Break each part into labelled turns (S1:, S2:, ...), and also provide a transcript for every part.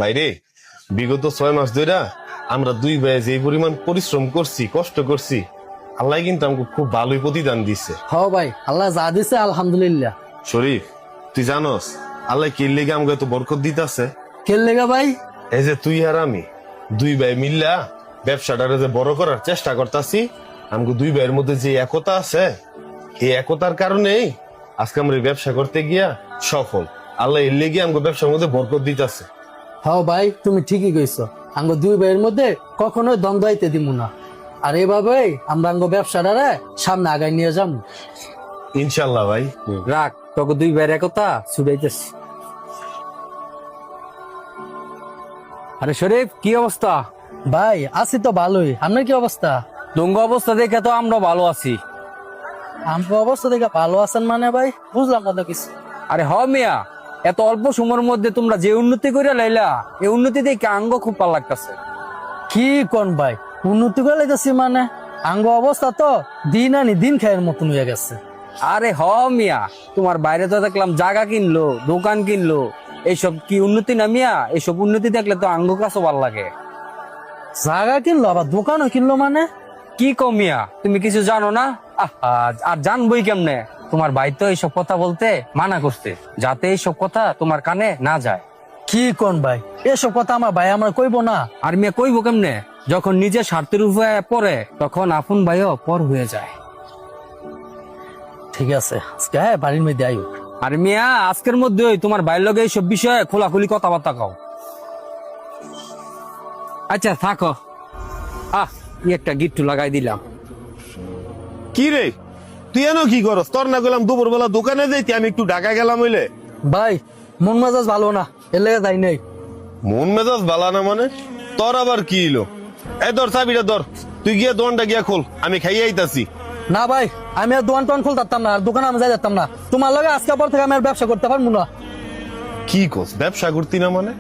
S1: ভাইরে, বিগত 6 মাস ধরে আমরা দুই ভাই যে পরিমাণ পরিশ্রম করছি, কষ্ট করছি, আল্লাহ কিন্তু আমাকে খুব ভালোই প্রতিদান দিচ্ছে।
S2: হ ভাই, আল্লাহ যা দিছে আলহামদুলিল্লাহ।
S1: শরীফ, তুই জানোস আল্লাহ কি লেগে আমাকে এত বরকত দিতেছে?
S2: খেললেগা ভাই?
S1: এই যে তুই আর আমি দুই ভাই মিল্লা ব্যবসাটারে যে বড় করার চেষ্টা করতেছি, আমাকে দুই ভাইয়ের মধ্যে যে একতা আছে, এই একতার কারণেই আজকে আমরা এই ব্যবসা করতে গিয়া সফল। আল্লাহ এর লেগে আমাকে ব্যবসার মধ্যে বরকত দিতেছে।
S2: হ ভাই, তুমি ঠিকই কইছো। আঙ্গ দুই ভাইয়ের মধ্যে কখনোই দ্বন্দ্ব আইতে দিব না। আর এভাবেই আমরা আঙ্গ ব্যবসাটারে সামনে আগাই নিয়ে যাবো
S1: ইনশাল্লাহ ভাই।
S3: রাখ, তোকে দুই ভাইয়ের একতা ছুটাইতেছি। আরে শরীফ, কি অবস্থা?
S2: ভাই আছি তো ভালোই, আপনার কি অবস্থা?
S3: দঙ্গ অবস্থা দেখে তো আমরা ভালো আছি।
S2: আমার অবস্থা দেখে ভালো আছেন মানে ভাই? বুঝলাম না তো কিছু।
S3: আরে হ মিয়া, এত অল্প সময়ের মধ্যে তোমরা যে উন্নতি করে লাইলা, এই উন্নতি দেখে আঙ্গ খুব ভালো লাগতেছে।
S2: কি কোন ভাই, উন্নতি করে লাইতেছি মানে? আঙ্গ অবস্থা তো দিন আনি দিন খায়ের মতন হয়ে গেছে।
S3: আরে হ মিয়া, তোমার বাইরে তো দেখলাম জায়গা কিনলো, দোকান কিনলো, এইসব কি উন্নতি না মিয়া? এইসব উন্নতি দেখলে তো আঙ্গ কাছে ভালো লাগে।
S2: জায়গা কিনলো আবার দোকানও কিনলো মানে?
S3: কি কম মিয়া, তুমি কিছু জানো না? আহা, আর জানবই কেমনে? তোমার ভাই তো এইসব কথা বলতে মানা করছে, যাতে এইসব কথা তোমার কানে না যায়।
S2: কি কোন ভাই, এসব কথা আমার ভাই আমার কইবো না?
S3: আর মেয়ে কইব কেমনে? যখন নিজের স্বার্থের উপরে পড়ে, তখন আপন ভাইও পর হয়ে যায়।
S2: ঠিক আছে, আজকে হ্যাঁ বাড়ির মধ্যে আয়ুক।
S3: আর মিয়া, আজকের মধ্যে তোমার ভাইয়ের লগে এইসব বিষয়ে খোলাখুলি কথাবার্তা কও। আচ্ছা থাকো। একটা গিট্টু লাগাই দিলাম।
S1: কি রে, তুই এনো কি করস? তোর না গেলাম দুপুর বেলা দোকানে যাইতে, আমি একটু ঢাকা গেলাম হইলে।
S2: ভাই মন মেজাজ ভালো না, এর লেগে যাই নাই।
S1: মন মেজাজ বালা না মানে? তোর আবার কি এলো? এই ধর চাবিটা ধর, তুই গিয়া দোকানটা গিয়া খোল, আমি খাইয়ে আইতাছি।
S2: না ভাই, আমি আর দোকান টোকান খুলতাম না, আর দোকানে আমি যাই যেতাম না। তোমার লগে আজকে পর থেকে আমি আর ব্যবসা করতে পারবো না।
S1: কি কস ব্যবসা করতি না মানে?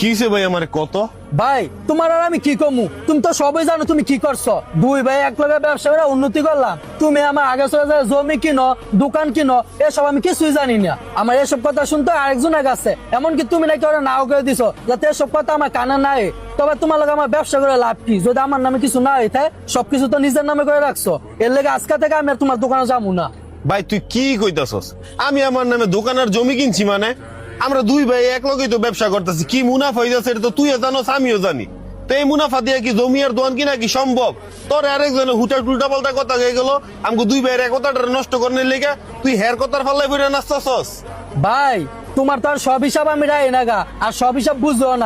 S1: কিসে ভাই আমার কত?
S2: ভাই তোমার আর আমি কি কমু? তুমি তো সবই জানো তুমি কি করছো। দুই ভাই এক লগে ব্যবসা করে উন্নতি করলাম, তুমি আমার আগে চলে যায় জমি কিনো, দোকান কিনো, এসব আমি কিছুই জানি না। আমার এসব কথা শুনতে আরেকজনের কাছে, এমনকি তুমি নাকি ওরা নাও করে দিছো, যাতে এসব কথা আমার কানে নাই। তবে তোমার লগে আমার ব্যবসা করে লাভ কি, যদি আমার নামে কিছু না হইতে? সবকিছু তো নিজের নামে করে রাখছো, এর লেগে আজকে থেকে আমি আর তোমার দোকানে যাবো না।
S1: ভাই তুই কি কইতাছস? আমি আমার নামে দোকান আর জমি কিনছি মানে? আমরা দুই ভাই এক লগেই তো ব্যবসা করতেছি, কি মুনাফা হইতাছে এটা তো তুইও জানোস আমিও জানি। তো এই মুনাফা দিয়ে কি জমি আর দোকান কিনা কি সম্ভব? তোর আরেকজনে হুটা টুলটা পাল্টা কথা হয়ে গেল, আমাকে দুই ভাইয়ের একতাটা নষ্ট করার লেগে তুই হের কথার ফাল্লাই ফিরে নাচতাছস।
S2: ভাই তোমার তো আর সব হিসাব আমি রাই না গা, আর সব হিসাব বুঝো না।